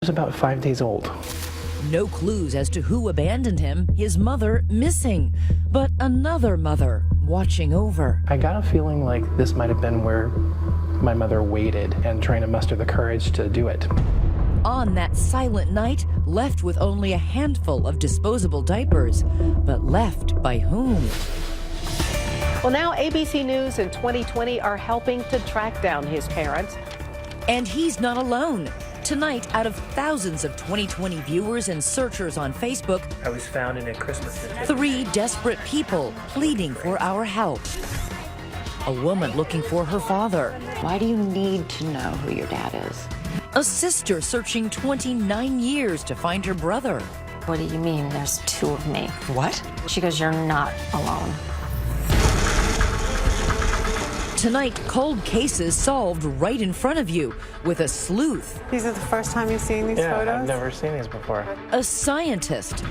was about 5 days old. No clues as to who abandoned him, his mother missing, but another mother watching over. I got a feeling like this might have been where my mother waited and trying to muster the courage to do it. On that silent night, left with only a handful of disposable diapers, but left by whom? Well, now ABC News and 2020 are helping to track down his parents. And he's not alone. Tonight, out of thousands of 2020 viewers and searchers on Facebook, I was found in a Christmas nativity. 3 desperate people pleading for our help. A woman looking for her father. Why do you need to know who your dad is? A sister searching 29 years to find her brother. What do you mean there's 2 of me? What? She goes, you're not alone. Tonight, cold cases solved right in front of you with a sleuth. These are the first time you've seen these photos? I've never seen these before. A scientist.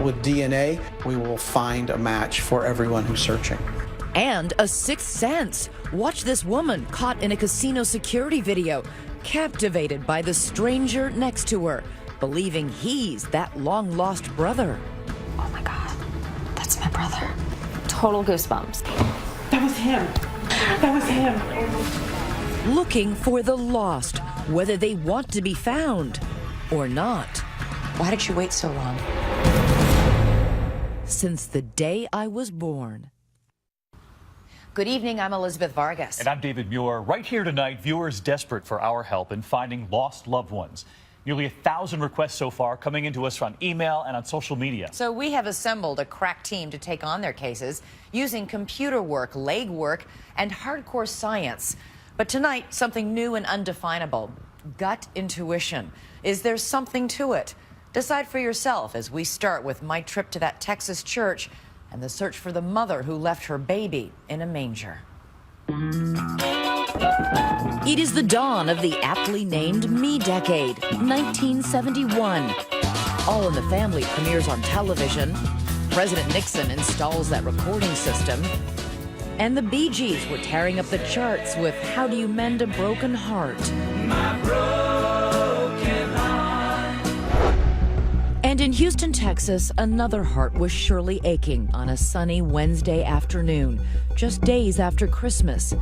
With DNA, we will find a match for everyone who's searching. And a sixth sense. Watch this woman caught in a casino security video, captivated by the stranger next to her, believing he's that long-lost brother. Oh my God, that's my brother. Total goosebumps. That was him. That was him. Looking for the lost, whether they want to be found or not. Why did you wait so long? Since the day I was born. Good evening, I'm Elizabeth Vargas. And I'm David Muir. Right here tonight, viewers desperate for our help in finding lost loved ones. Nearly 1,000 requests so far coming into us on email and on social media. So we have assembled a crack team to take on their cases using computer work, legwork, and hardcore science. But tonight, something new and undefinable. Gut intuition. Is there something to it? Decide for yourself as we start with my trip to that Texas church and the search for the mother who left her baby in a manger. It is the dawn of the aptly named Me Decade, 1971. All in the Family premieres on television. President Nixon installs that recording system. And the Bee Gees were tearing up the charts with How Do You Mend a Broken Heart? My broken heart. And in Houston, Texas, another heart was surely aching on a sunny Wednesday afternoon, just days after Christmas.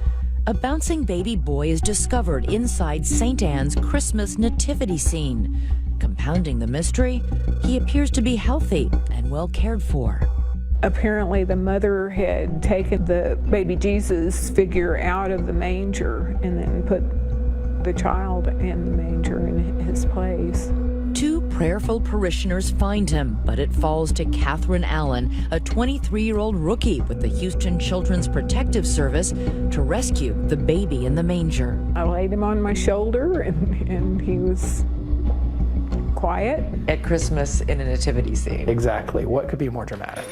A bouncing baby boy is discovered inside St. Anne's Christmas nativity scene. Compounding the mystery, he appears to be healthy and well cared for. Apparently the mother had taken the baby Jesus figure out of the manger and then put the child in the manger in his place. 2 prayerful parishioners find him, but it falls to Catherine Allen, a 23-year-old rookie with the Houston Children's Protective Service, to rescue the baby in the manger. I laid him on my shoulder and he was quiet. At Christmas in a nativity scene. Exactly. What could be more dramatic?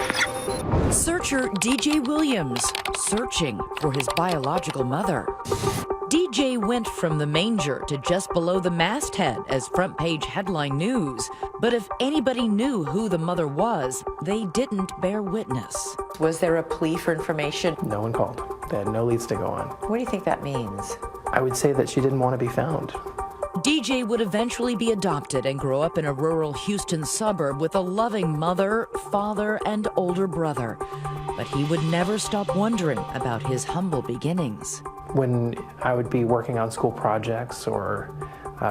Searcher DJ Williams, searching for his biological mother. DJ went from the manger to just below the masthead as front page headline news. But if anybody knew who the mother was, they didn't bear witness. Was there a plea for information? No one called. They had no leads to go on. What do you think that means? I would say that she didn't want to be found. DJ would eventually be adopted and grow up in a rural Houston suburb with a loving mother, father, and older brother. But he would never stop wondering about his humble beginnings. When I would be working on school projects or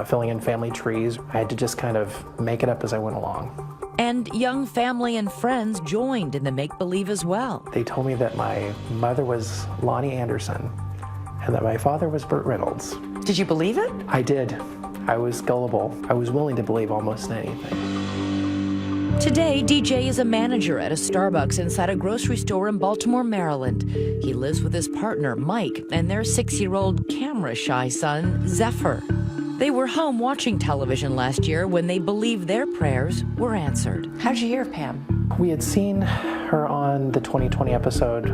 filling in family trees, I had to just kind of make it up as I went along. And young family and friends joined in the make-believe as well. They told me that my mother was Lonnie Anderson and that my father was Burt Reynolds. Did you believe it? I did. I was gullible. I was willing to believe almost anything. Today, DJ is a manager at a Starbucks inside a grocery store in Baltimore, Maryland. He lives with his partner, Mike, and their 6-year-old camera-shy son, Zephyr. They were home watching television last year when they believed their prayers were answered. How'd you hear of Pam? We had seen her on the 2020 episode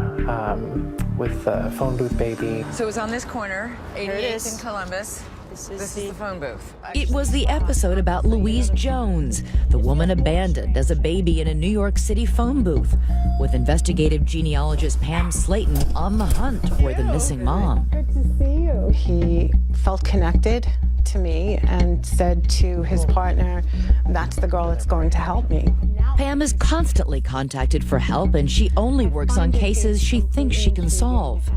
with Phone Booth Baby. So it was on this corner, 88th in Columbus. This is the phone booth. It was the episode about Louise Jones, the woman abandoned as a baby in a New York City phone booth, with investigative genealogist Pam Slayton on the hunt for the missing mom. Good to see you. He felt connected to me and said to his partner, that's the girl that's going to help me. Pam is constantly contacted for help, and she only works on cases she thinks she can solve.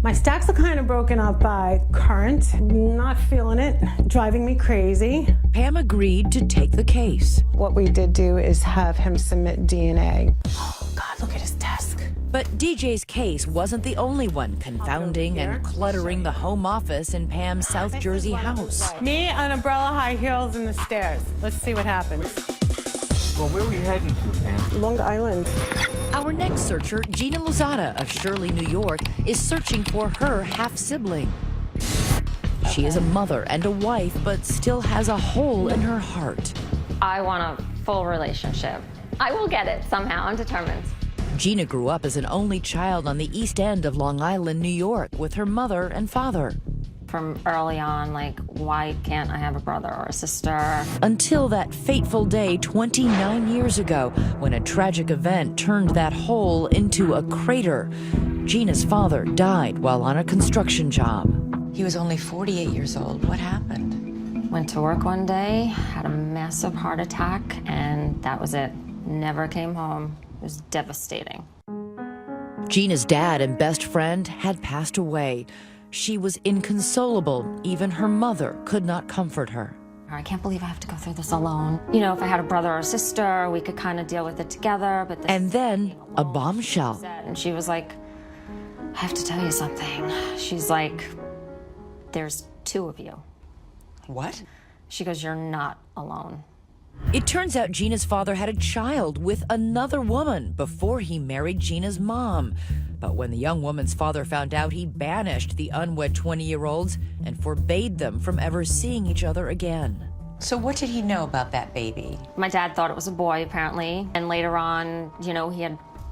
My stacks are kind of broken up by current, not feeling it, driving me crazy. Pam agreed to take the case. What we did do is have him submit DNA. Oh God, look at his desk. But DJ's case wasn't the only one confounding and cluttering the home office in Pam's South Jersey house. Me, an umbrella, high heels, and the stairs. Let's see what happens. Well, where are we heading to, Pam? Long Island. Our next searcher, Gina Lozada of Shirley, New York, is searching for her half-sibling. She is a mother and a wife, but still has a hole in her heart. I want a full relationship. I will get it somehow, I'm determined. Gina grew up as an only child on the East End of Long Island, New York, with her mother and father. From early on, like, why can't I have a brother or a sister? Until that fateful day 29 years ago, when a tragic event turned that hole into a crater. Gina's father died while on a construction job. He was only 48 years old. What happened? Went to work one day, had a massive heart attack, and that was it. Never came home. It was devastating. Gina's dad and best friend had passed away. She was inconsolable. Even her mother could not comfort her. I can't believe I have to go through this alone. You know, if I had a brother or a sister, we could kind of deal with it together, but this And then a bombshell. And she was like, I have to tell you something. She's like, there's two of you. What? She goes, you're not alone. It turns out Gina's father had a child with another woman before he married Gina's mom. But when the young woman's father found out, he banished the unwed 20-year-olds and forbade them from ever seeing each other again. So what did he know about that baby? My dad thought it was a boy, apparently. And later on, you know,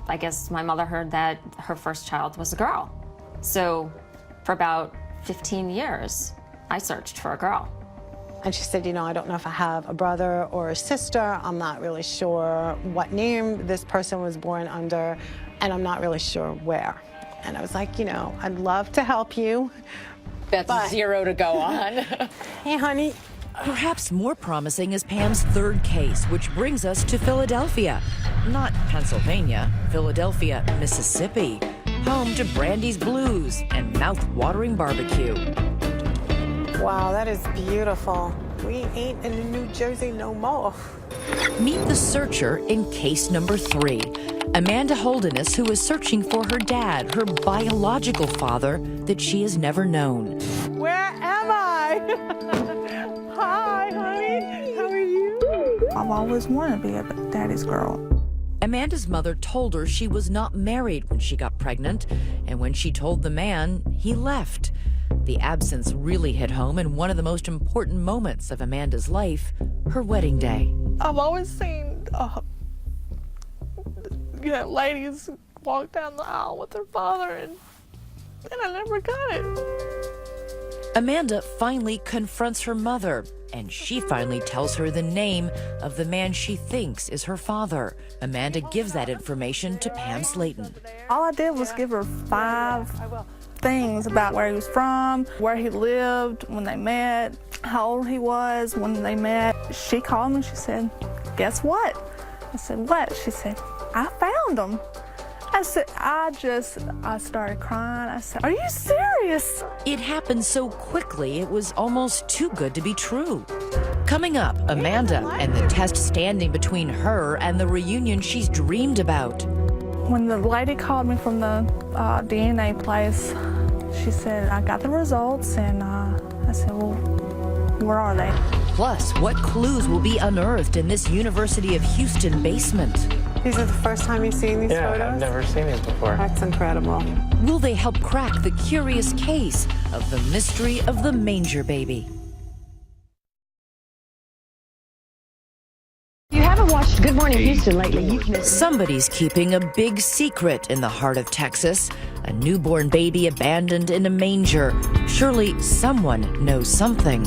I guess my mother heard that her first child was a girl. So for about 15 years, I searched for a girl. And she said, you know, I don't know if I have a brother or a sister. I'm not really sure what name this person was born under, and I'm not really sure where. And I was like, you know, I'd love to help you. That's 0 to go on. Hey, honey. Perhaps more promising is Pam's third case, which brings us to Philadelphia. Not Pennsylvania, Philadelphia, Mississippi, home to Brandy's Blues and mouth-watering barbecue. Wow, that is beautiful. We ain't in New Jersey no more. Meet the searcher in case number 3. Amanda Holderness, who is searching for her dad, her biological father that she has never known. Where am I? Hi, honey. How are you? I've always wanted to be a daddy's girl. Amanda's mother told her she was not married when she got pregnant, and when she told the man, he left. The absence really hit home in one of the most important moments of Amanda's life, her wedding day. I've always seen, ladies walk down the aisle with their father, and I never got it. Amanda finally confronts her mother, and she finally tells her the name of the man she thinks is her father. Amanda gives that information to Pam Slayton. All I did was give her 5 things about where he was from, where he lived, when they met, how old he was when they met. She called me, she said, guess what? I said, what? She said, I found him. I said, I started crying. I said, are you serious? It happened so quickly, it was almost too good to be true. Coming up, Amanda and the test standing between her and the reunion she's dreamed about. When the lady called me from the DNA place, she said, I got the results, and I said, well, where are they? Plus, what clues will be unearthed in this University of Houston basement? These are the first time you've seen these photos? Yeah, I've never seen these before. That's incredible. Will they help crack the curious case of the mystery of the Manger baby? You haven't watched Good Morning Houston lately. You've missed. Somebody's keeping a big secret in the heart of Texas. A newborn baby abandoned in a manger. Surely someone knows something.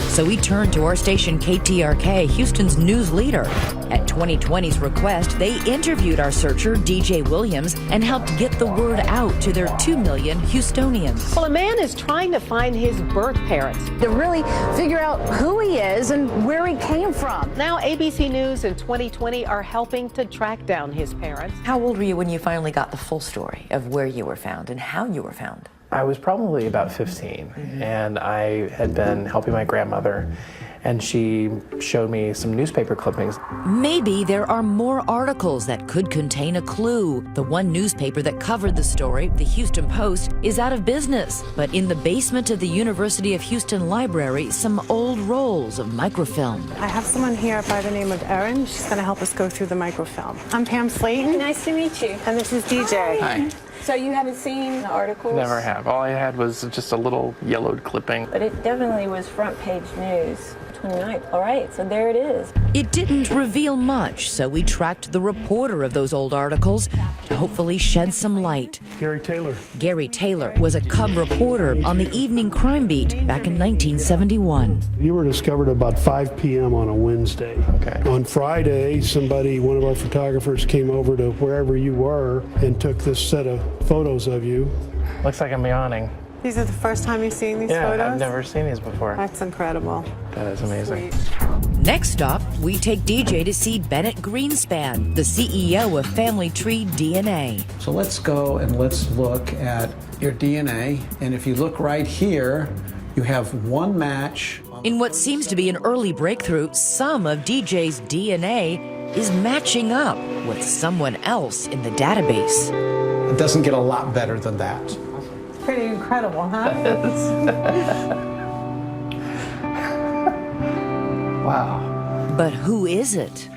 So we turned to our station KTRK, Houston's news leader. At 2020's request, they interviewed our searcher, DJ Williams, and helped get the word out to their 2 million Houstonians. Well, a man is trying to find his birth parents to really figure out who he is and where he came from. Now, ABC News and 2020 are helping to track down his parents. How old were you when you finally got the full story of where you were found and how you were found? I was probably about 15, and I had been helping my grandmother, and she showed me some newspaper clippings. Maybe there are more articles that could contain a clue. The one newspaper that covered the story, the Houston Post, is out of business. But in the basement of the University of Houston Library, some old rolls of microfilm. I have someone here by the name of Erin. She's going to help us go through the microfilm. I'm Pam Slayton. Nice to meet you. And this is DJ. Hi. So you haven't seen the articles? Never have. All I had was just a little yellowed clipping. But it definitely was front page news. 29th. All right, so there it is. It didn't reveal much, so we tracked the reporter of those old articles to hopefully shed some light. Gary Taylor. Gary Taylor was a cub reporter on the evening crime beat back in 1971. You were discovered about 5 p.m. on a Wednesday. Okay. On Friday, one of our photographers came over to wherever you were and took this set of photos of you. Looks like I'm yawning. These are the first time you've seen these Yeah, photos? I've never seen these before. That's incredible. That is amazing. Sweet. Next stop, we take DJ to see Bennett Greenspan, the CEO of Family Tree DNA. So let's go and let's look at your DNA. And if you look right here, you have one match. In what seems to be an early breakthrough, some of DJ's DNA is matching up with someone else in the database. It doesn't get a lot better than that. Pretty incredible, huh? Wow. But who is it?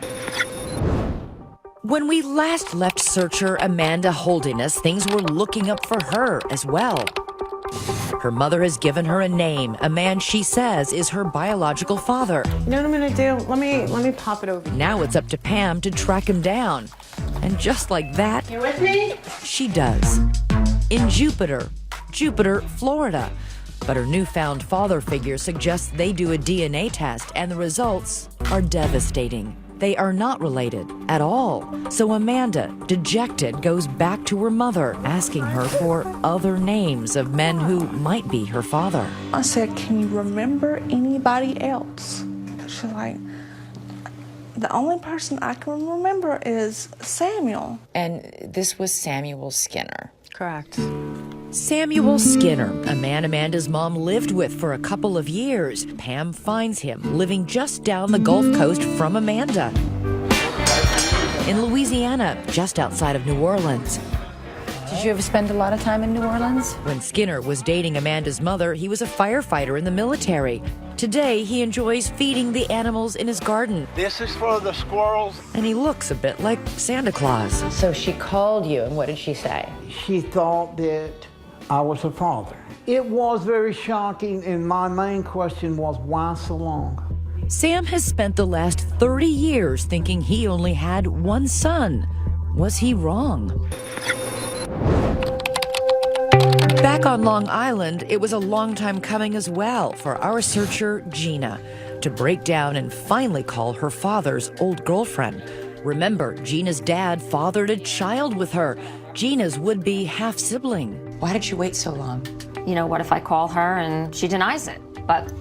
When we last left searcher Amanda Holdiness, things were looking up for her as well. Her mother has given her a name, a man she says is her biological father. You know what I'm going to do? Let me pop it over. Now it's up to Pam to track him down. And just like that, You with me? she does. In Jupiter, Florida. But her newfound father figure suggests they do a DNA test, and the results are devastating. They are not related at all. So Amanda, dejected, goes back to her mother, asking her for other names of men who might be her father. I said, can you remember anybody else? She's like, the only person I can remember is Samuel. And this was Samuel Skinner. Correct. Samuel Skinner, a man Amanda's mom lived with for a couple of years. Pam finds him living just down the Gulf Coast from Amanda, in Louisiana, just outside of New Orleans. Did you ever spend a lot of time in New Orleans? When Skinner was dating Amanda's mother, he was a firefighter in the military. Today, he enjoys feeding the animals in his garden. This is for the squirrels. And he looks a bit like Santa Claus. So she called you, and what did she say? She thought that I was her father. It was very shocking, and my main question was, why so long? Sam has spent the last 30 years thinking he only had one son. Was he wrong? Back on Long Island, it was a long time coming as well for our searcher, Gina, to break down and finally call her father's old girlfriend. Remember, Gina's dad fathered a child with her, Gina's would-be half-sibling. Why did you wait so long? You know, what if I call her and she denies it? But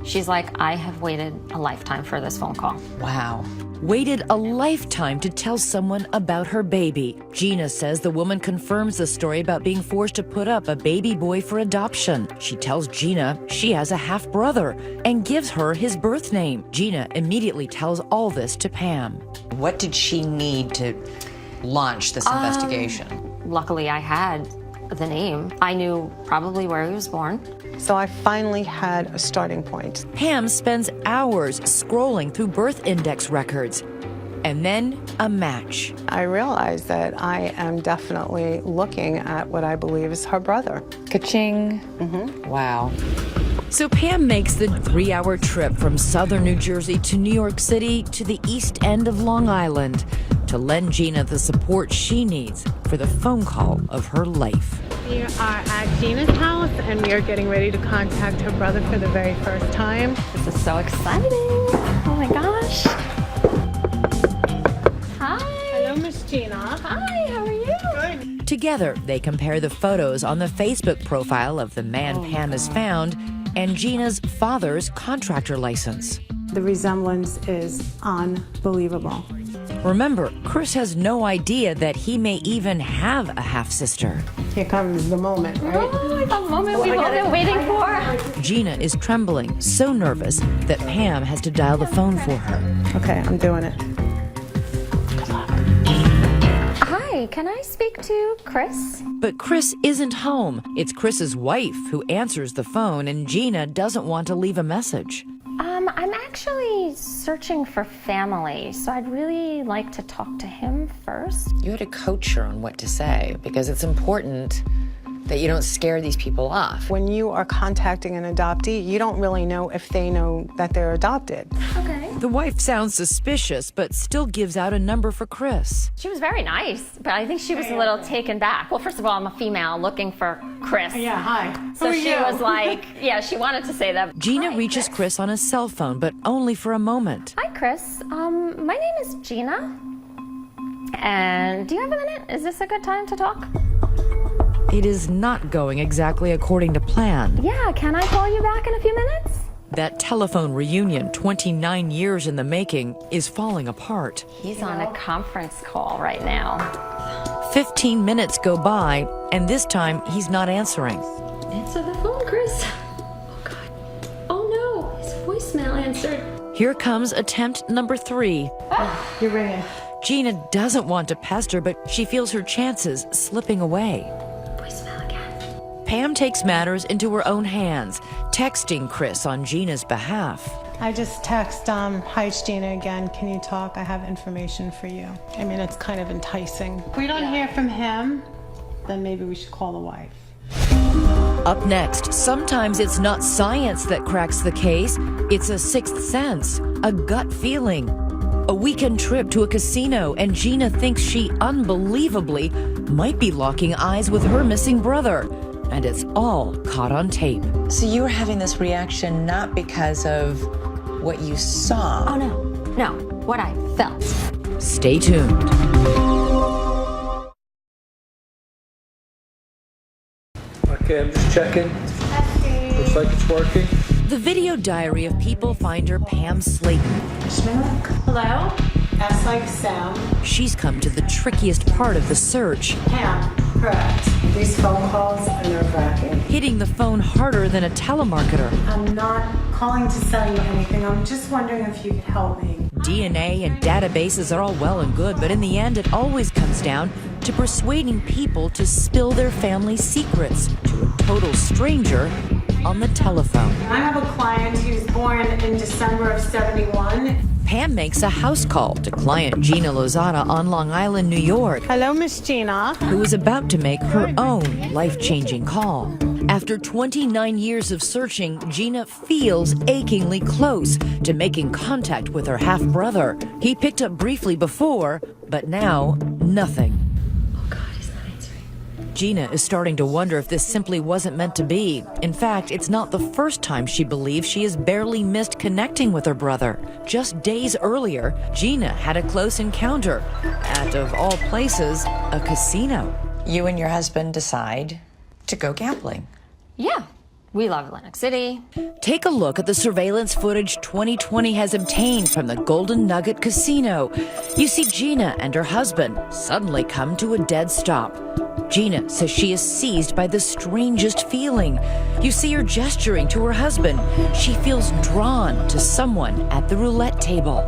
she's like, I have waited a lifetime for this phone call. Wow. Waited a lifetime to tell someone about her baby. Gina says the woman confirms the story about being forced to put up a baby boy for adoption. She tells Gina she has a half-brother and gives her his birth name. Gina immediately tells all this to Pam. What did she need to launch this investigation? Luckily, I had the name. I knew probably where he was born. So I finally had a starting point. Pam spends hours scrolling through birth index records. And then a match. I realized that I am definitely looking at what I believe is her brother. Ka-ching. Mm-hmm. Wow. So Pam makes the 3-hour trip from southern New Jersey to New York City to the east end of Long Island to lend Gina the support she needs for the phone call of her life. We are at Gina's house and we are getting ready to contact her brother for the very first time. This is so exciting. Oh my gosh. Hi. Hello, Miss Gina. Hi, how are you? Good. Together, they compare the photos on the Facebook profile of the man Pam has found and Gina's father's contractor license. The resemblance is unbelievable. Remember, Chris has no idea that he may even have a half-sister. Here comes the moment, right? Oh, the moment we've all been waiting for. Gina is trembling, so nervous that Pam has to dial the phone for her. Okay, I'm doing it. Hi, can I speak to Chris? But Chris isn't home. It's Chris's wife who answers the phone, and Gina doesn't want to leave a message. I'm actually searching for family, so I'd really like to talk to him first. You had to coach her on what to say because it's important that you don't scare these people off. When you are contacting an adoptee, you don't really know if they know that they're adopted. Okay. The wife sounds suspicious, but still gives out a number for Chris. She was very nice, but I think she was a little taken back. Well, first of all, I'm a female looking for Chris. Yeah, hi. So she was like, yeah, she wanted to say that. Gina reaches Chris on his cell phone, but only for a moment. Hi, Chris. My name is Gina. And do you have a minute? Is this a good time to talk? It is not going exactly according to plan. Yeah, can I call you back in a few minutes? That telephone reunion, 29 years in the making, is falling apart. He's on a conference call right now. 15 minutes go by, and this time he's not answering. Answer the phone, Chris. Oh, God. Oh, no. His voicemail answered. Here comes attempt number 3. Oh, you're ringing. Gina doesn't want to pester, but she feels her chances slipping away. Voicemail again. Pam takes matters into her own hands, texting Chris on Gina's behalf. I just text, hi, it's Gina again. Can you talk? I have information for you. I mean, it's kind of enticing. If we don't hear from him, then maybe we should call the wife. Up next, sometimes it's not science that cracks the case, it's a sixth sense, a gut feeling. A weekend trip to a casino, and Gina thinks she unbelievably might be locking eyes with her missing brother. And it's all caught on tape. So you were having this reaction not because of what you saw. Oh, no, what I felt. Stay tuned. Okay, I'm just checking. Looks like it's working. The video diary of people finder Pam Slayton. Hello? S like Sam. She's come to the trickiest part of the search. Pam, correct. These phone calls are nerve-wracking. Hitting the phone harder than a telemarketer. I'm not calling to sell you anything. I'm just wondering if you could help me. DNA and databases are all well and good, but in the end, it always comes down to persuading people to spill their family secrets to a total stranger on the telephone. I have a client who's born in December of '71. Pam makes a house call to client Gina Lozada on Long Island, New York. Hello, Miss Gina. Who is about to make her own life-changing call. After 29 years of searching, Gina feels achingly close to making contact with her half-brother. He picked up briefly before, but now, nothing. Gina is starting to wonder if this simply wasn't meant to be. In fact, it's not the first time she believes she has barely missed connecting with her brother. Just days earlier, Gina had a close encounter at, of all places, a casino. You and your husband decide to go gambling. Yeah, we love Atlantic City. Take a look at the surveillance footage 2020 has obtained from the Golden Nugget Casino. You see Gina and her husband suddenly come to a dead stop. Gina says she is seized by the strangest feeling. You see her gesturing to her husband. She feels drawn to someone at the roulette table.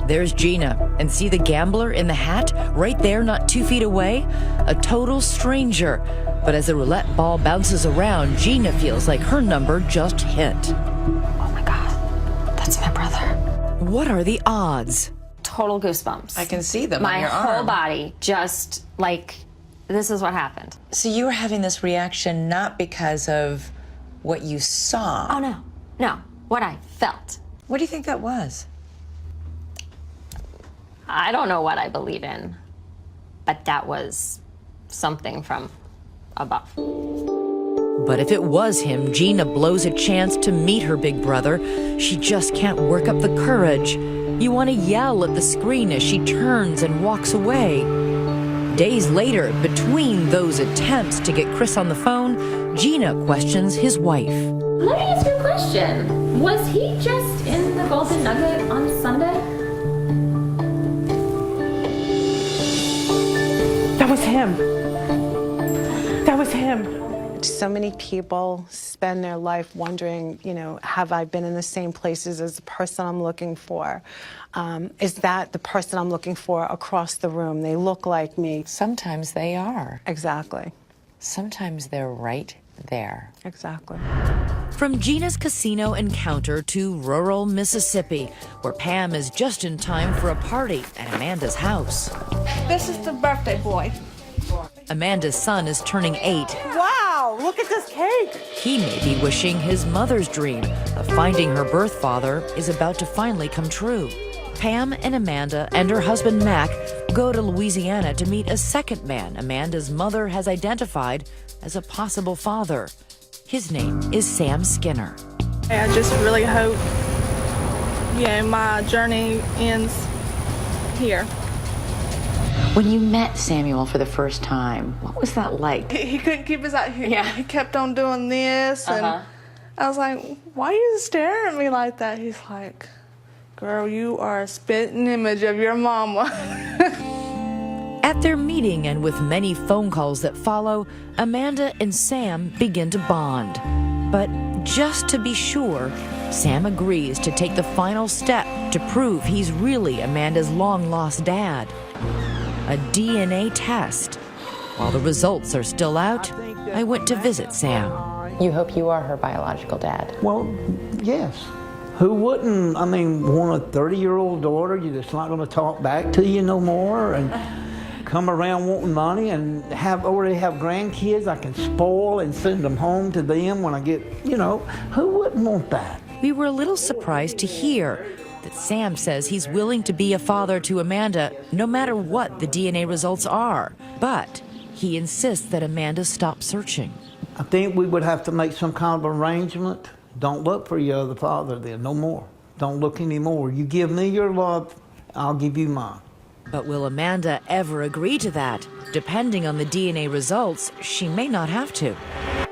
There's Gina, and see the gambler in the hat right there not 2 feet away? A total stranger. But as the roulette ball bounces around, Gina feels like her number just hit. Oh my God, that's my brother. What are the odds? Total goosebumps. I can see them my on your whole arm. body just like, this is what happened. So you were having this reaction not because of what you saw. Oh, no, what I felt. What do you think that was? I don't know what I believe in, but that was something from above. But if it was him, Gina blows a chance to meet her big brother. She just can't work up the courage. You want to yell at the screen as she turns and walks away. Days later, between those attempts to get Chris on the phone, Gina questions his wife. Let me ask you a question. Was he just in the Golden Nugget on Sunday? That was him. That was him. So many people spend their life wondering, you know, have I been in the same places as the person I'm looking for? Is that the person I'm looking for across the room? They look like me. Sometimes they are. Exactly. Sometimes they're right there. Exactly. From Gina's casino encounter to rural Mississippi, where Pam is just in time for a party at Amanda's house. This is the birthday boy. Amanda's son is turning 8. Wow, look at this cake. He may be wishing his mother's dream of finding her birth father is about to finally come true. Pam and Amanda and her husband Mac go to Louisiana to meet a second man Amanda's mother has identified as a possible father. His name is Sam Skinner. I just really hope, my journey ends here. When you met Samuel for the first time, what was that like? He couldn't keep his eyes. He kept on doing this, and I was like, "Why are you staring at me like that?" He's like, "Girl, you are a spitting image of your mama." At their meeting and with many phone calls that follow, Amanda and Sam begin to bond. But just to be sure, Sam agrees to take the final step to prove he's really Amanda's long-lost dad. A DNA test. While the results are still out, I went to visit Sam. You hope you are her biological dad? Well, yes. Who wouldn't, want a 30-year-old daughter you're just not going to talk back to you no more and come around wanting money and already have grandkids I can spoil and send them home to them when I get, who wouldn't want that? We were a little surprised to hear that Sam says he's willing to be a father to Amanda no matter what the DNA results are. But he insists that Amanda stop searching. I think we would have to make some kind of arrangement. Don't look for your other father then, no more. Don't look anymore. You give me your love, I'll give you mine. But will Amanda ever agree to that? Depending on the DNA results, she may not have to.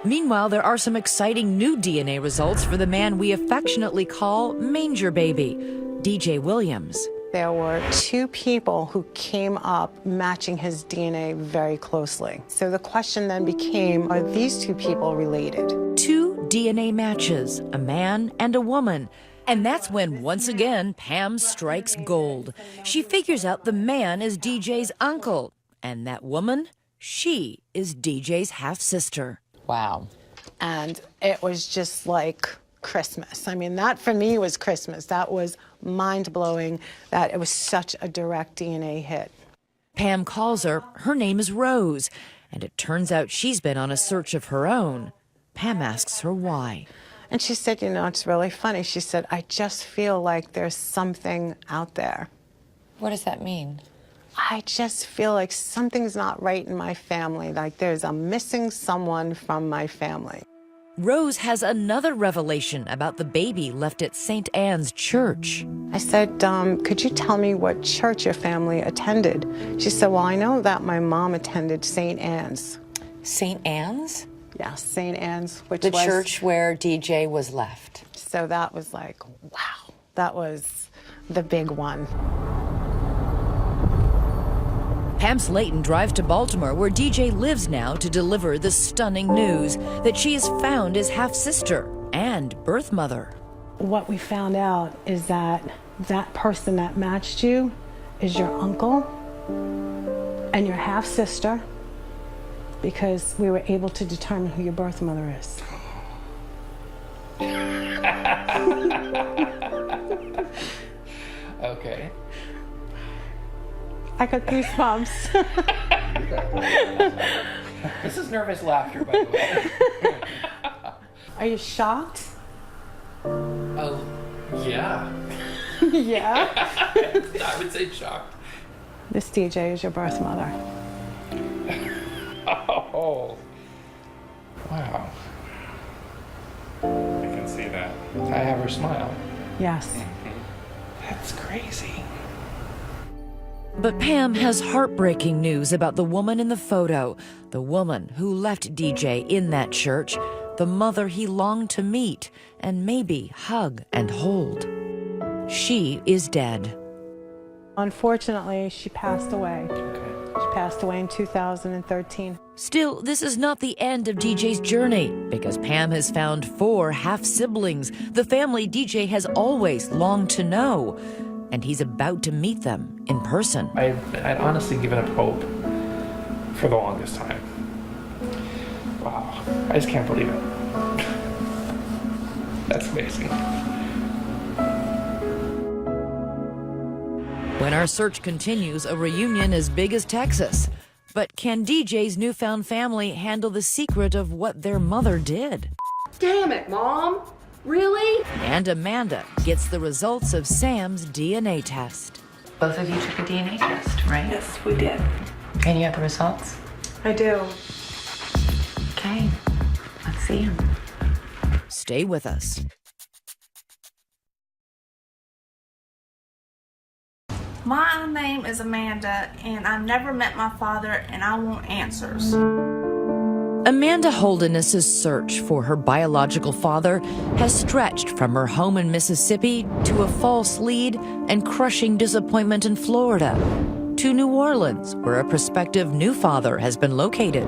Meanwhile, there are some exciting new DNA results for the man we affectionately call Manger Baby, DJ Williams. There were 2 people who came up matching his DNA very closely. So the question then became, are these 2 people related? 2 DNA matches, a man and a woman. And that's when, once again, Pam strikes gold. She figures out the man is DJ's uncle, and that woman, she is DJ's half-sister. Wow. And it was just like Christmas. That for me was Christmas. That was mind-blowing that it was such a direct DNA hit. Pam calls her. Her name is Rose, and it turns out she's been on a search of her own. Pam asks her why. And she said, it's really funny. She said, I just feel like there's something out there. What does that mean? I just feel like something's not right in my family, like I'm missing someone from my family. Rose has another revelation about the baby left at St. Anne's Church. I said, could you tell me what church your family attended? She said, well, I know that my mom attended St. Anne's. St. Anne's? Yeah, St. Anne's, which was... The church where DJ was left. So that was like, wow, that was the big one. Pam Slayton drives to Baltimore, where DJ lives now, to deliver the stunning news that she has found his half-sister and birth mother. What we found out is that person that matched you is your uncle and your half-sister, because we were able to determine who your birth mother is. Okay. I got goosebumps. This is nervous laughter, by the way. Are you shocked? Oh, yeah. Yeah? I would say shocked. This DJ is your birth mother. Oh. Wow. I can see that. I have her smile. Yes. That's crazy. But Pam has heartbreaking news about the woman in the photo, the woman who left DJ in that church, the mother he longed to meet and maybe hug and hold. She is dead. Unfortunately, she passed away. She passed away in 2013. Still, this is not the end of DJ's journey, because Pam has found 4 half-siblings, the family DJ has always longed to know, and he's about to meet them in person. I'd honestly given up hope for the longest time. Wow, I just can't believe it. That's amazing. When our search continues, a reunion as big as Texas. But can DJ's newfound family handle the secret of what their mother did? Damn it, Mom! Really? And Amanda gets the results of Sam's DNA test. Both of you took a DNA test, right? Yes, we did. And you have the results? I do. Okay, let's see them. Stay with us. My name is Amanda, and I've never met my father, and I want answers. Amanda Holderness's search for her biological father has stretched from her home in Mississippi to a false lead and crushing disappointment in Florida, to New Orleans, where a prospective new father has been located.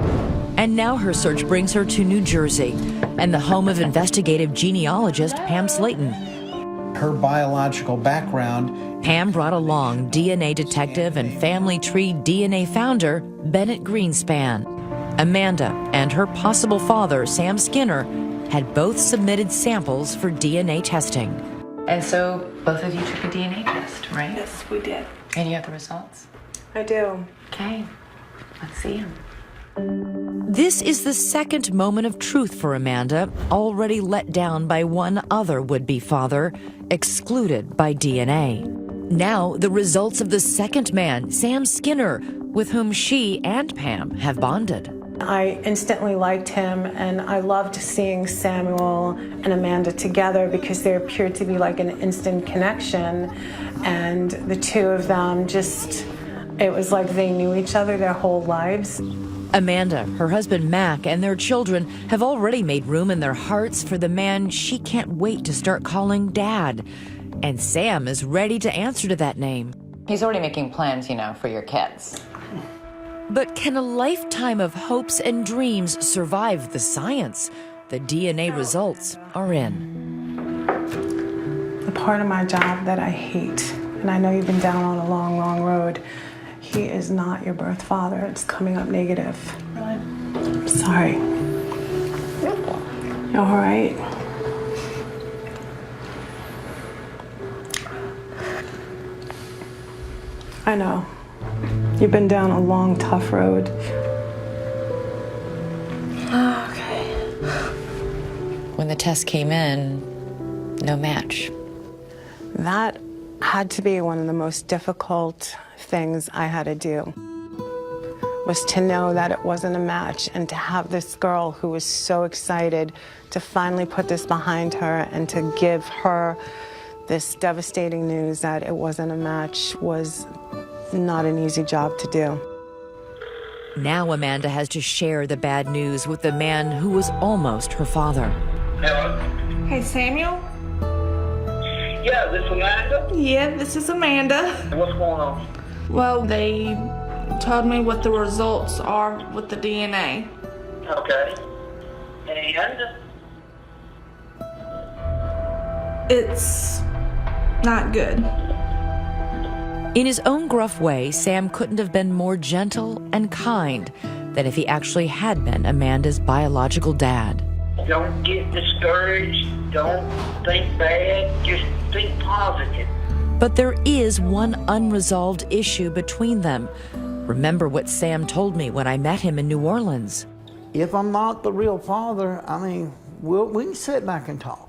And now her search brings her to New Jersey and the home of investigative genealogist Pam Slayton. Her biological background. Pam brought along DNA detective and family tree DNA founder Bennett Greenspan. Amanda and her possible father, Sam Skinner, had both submitted samples for DNA testing. And so both of you took a DNA test, right? Yes, we did. And you have the results? I do. Okay, let's see them. This is the second moment of truth for Amanda, already let down by one other would-be father, excluded by DNA. Now, the results of the second man, Sam Skinner, with whom she and Pam have bonded. I instantly liked him, and I loved seeing Samuel and Amanda together because there appeared to be like an instant connection, and the two of them just, it was like they knew each other their whole lives. Amanda, her husband Mac, and their children have already made room in their hearts for the man she can't wait to start calling Dad. And Sam is ready to answer to that name. He's already making plans, you know, for your kids. But can a lifetime of hopes and dreams survive the science? The DNA results are in. The part of my job that I hate, and I know you've been down on a long, long road, he is not your birth father. It's coming up negative. Really? I'm sorry. You all right? I know. You've been down a long, tough road. Okay. When the test came in, no match. That had to be one of the most difficult things I had to do, was to know that it wasn't a match, and to have this girl who was so excited to finally put this behind her and to give her this devastating news that it wasn't a match was not an easy job to do. Now Amanda has to share the bad news with the man who was almost her father. Hello? Hey, Samuel? Yeah, this Amanda? Yeah, this is Amanda. What's going on? Well, they told me what the results are with the DNA. Okay. And? It's not good. In his own gruff way, Sam couldn't have been more gentle and kind than if he actually had been Amanda's biological dad. Don't get discouraged. Don't think bad. Just think positive. But there is one unresolved issue between them. Remember what Sam told me when I met him in New Orleans. If I'm not the real father, I mean, we can sit back and talk.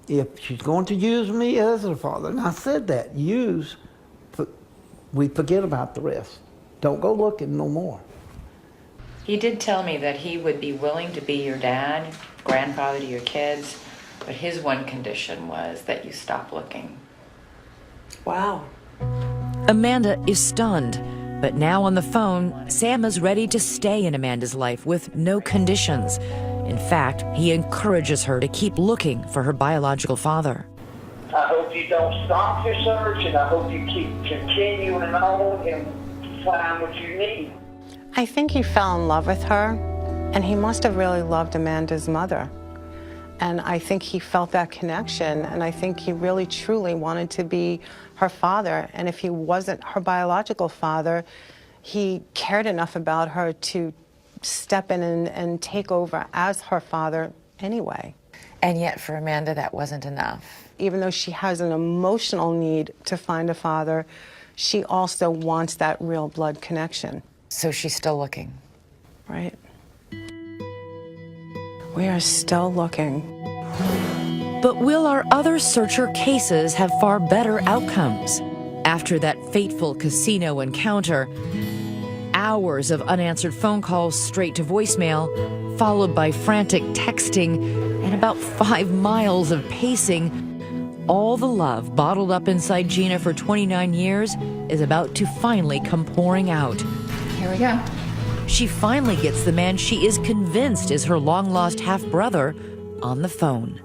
If she's going to use me as her father, and I said that, we forget about the rest. Don't go looking no more. He did tell me that he would be willing to be your dad, grandfather to your kids, but his one condition was that you stop looking. Wow. Amanda is stunned, but now on the phone, Sam is ready to stay in Amanda's life with no conditions. In fact, he encourages her to keep looking for her biological father. I hope you don't stop your search, and I hope you keep continuing on and find what you need. I think he fell in love with her, and he must have really loved Amanda's mother. And I think he felt that connection, and I think he really truly wanted to be her father. And if he wasn't her biological father, he cared enough about her to step in and take over as her father anyway. And yet for Amanda, that wasn't enough. Even though she has an emotional need to find a father, she also wants that real blood connection. So she's still looking. Right. We are still looking. But will our other searcher cases have far better outcomes? After that fateful casino encounter, hours of unanswered phone calls straight to voicemail, followed by frantic texting and about 5 miles of pacing, all the love bottled up inside Gina for 29 years is about to finally come pouring out. Here we go. She finally gets the man she is convinced is her long-lost half-brother on the phone.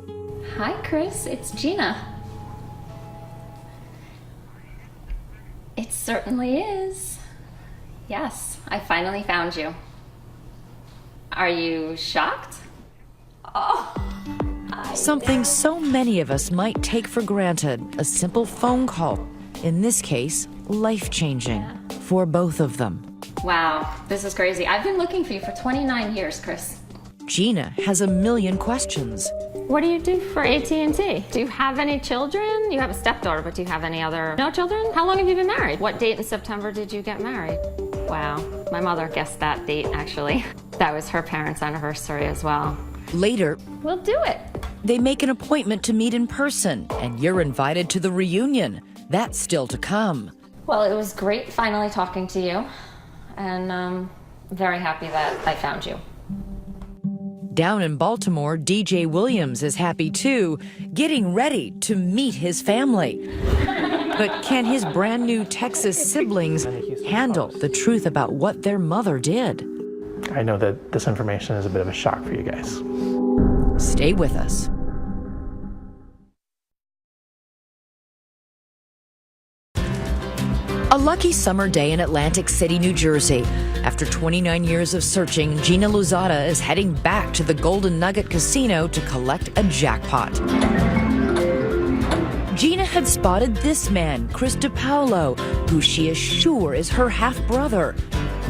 Hi, Chris. It's Gina. It certainly is. Yes, I finally found you. Are you shocked? Oh. Something so many of us might take for granted, a simple phone call. In this case, life-changing for both of them. Wow, this is crazy. I've been looking for you for 29 years, Chris. Gina has a million questions. What do you do for AT&T? Do you have any children? You have a stepdaughter, but do you have any other... No children? How long have you been married? What date in September did you get married? Wow, my mother guessed that date, actually. That was her parents' anniversary as well. Later, we'll do it. They make an appointment to meet in person, and you're invited to the reunion. That's still to come. Well, it was great finally talking to you, and I'm very happy that I found you. Down in Baltimore, DJ Williams is happy too, getting ready to meet his family. But can his brand new Texas siblings handle the truth about what their mother did? I know that this information is a bit of a shock for you guys. Stay with us. A lucky summer day in Atlantic City, New Jersey. After 29 years of searching, Gina Lozada is heading back to the Golden Nugget Casino to collect a jackpot. Gina had spotted this man, Chris DePaolo, who she is sure is her half-brother.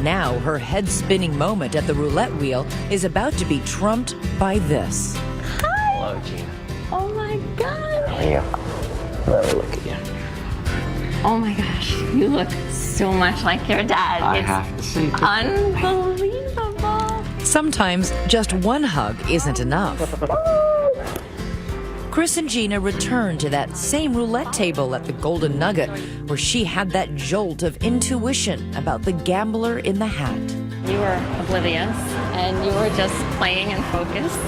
Now her head-spinning moment at the roulette wheel is about to be trumped by this. Hi! Hello, Gina. Oh my God! How are you? Let me look at you. Oh my gosh, you look so much like your dad. I It's have to say, unbelievable. Sometimes just one hug isn't enough. Chris and Gina returned to that same roulette table at the Golden Nugget, where she had that jolt of intuition about the gambler in the hat. You were oblivious, and you were just playing and focused.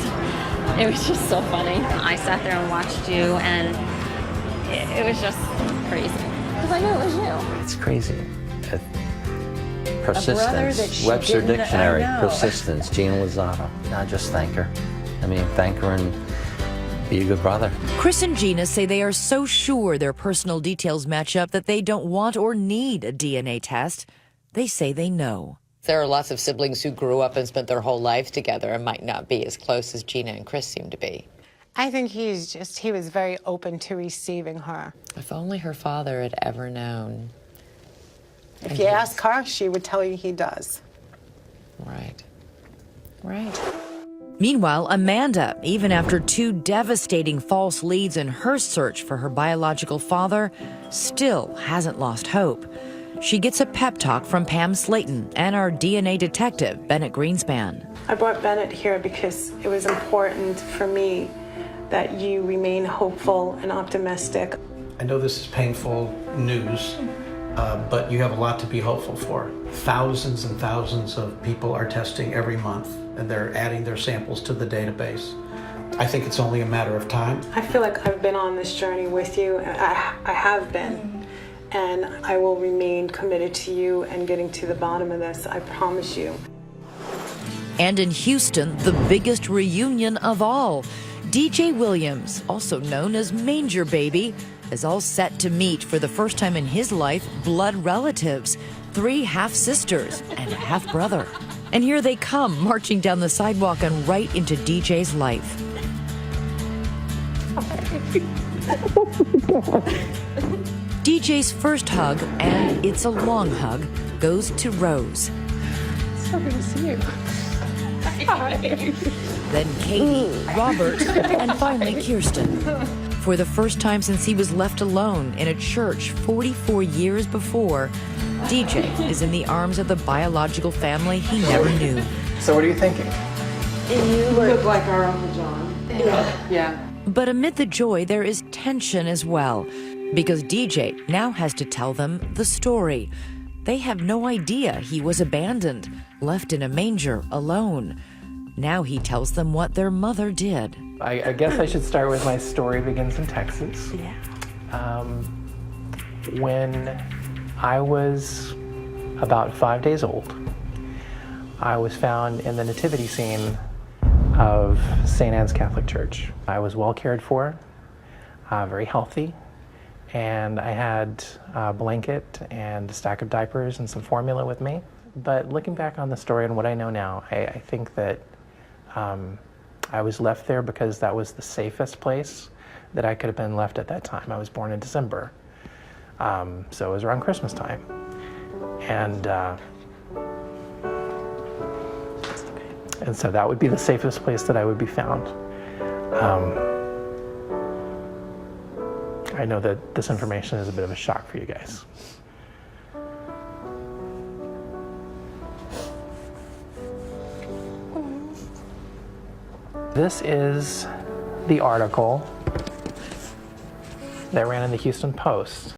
It was just so funny. I sat there and watched you, and it was just crazy. Because I knew it was you. It's crazy. brother that Persistence. she Webster didn't- Dictionary. I know. Persistence. Gina Lozada. Now just thank her. I mean, thank her and be a good brother. Chris and Gina say they are so sure their personal details match up that they don't want or need a DNA test. They say they know. There are lots of siblings who grew up and spent their whole lives together and might not be as close as Gina and Chris seem to be. I think he was very open to receiving her. If only her father had ever known. If you ask her, she would tell you he does. Right. Right. Meanwhile, Amanda, even after 2 devastating false leads in her search for her biological father, still hasn't lost hope. She gets a pep talk from Pam Slayton and our DNA detective, Bennett Greenspan. I brought Bennett here because it was important for me that you remain hopeful and optimistic. I know this is painful news, but you have a lot to be hopeful for. Thousands and thousands of people are testing every month, and they're adding their samples to the database. I think it's only a matter of time. I feel like I've been on this journey with you. I have been, and I will remain committed to you and getting to the bottom of this. I promise you. And in Houston, the biggest reunion of all. DJ Williams, also known as Manger Baby, is all set to meet for the first time in his life blood relatives, 3 half-sisters and a half-brother. And here they come, marching down the sidewalk and right into DJ's life. DJ's first hug, and it's a long hug, goes to Rose. So good to see you. Then Katie, Robert, and finally Kirsten. For the first time since he was left alone in a church 44 years before, DJ is in the arms of the biological family he never knew. So what are you thinking? You look like our Uncle John. Yeah. But amid the joy, there is tension as well, because DJ now has to tell them the story. They have no idea he was abandoned, left in a manger alone. Now he tells them what their mother did. I guess I should start with my story begins in Texas. Yeah. When I was about 5 days old, I was found in the nativity scene of St. Anne's Catholic Church. I was well cared for, very healthy, and I had a blanket and a stack of diapers and some formula with me. But looking back on the story and what I know now, I think that I was left there because that was the safest place that I could have been left at that time. I was born in December, so it was around Christmas time. And so that would be the safest place that I would be found. I know that this information is a bit of a shock for you guys. This is the article that ran in the Houston Post.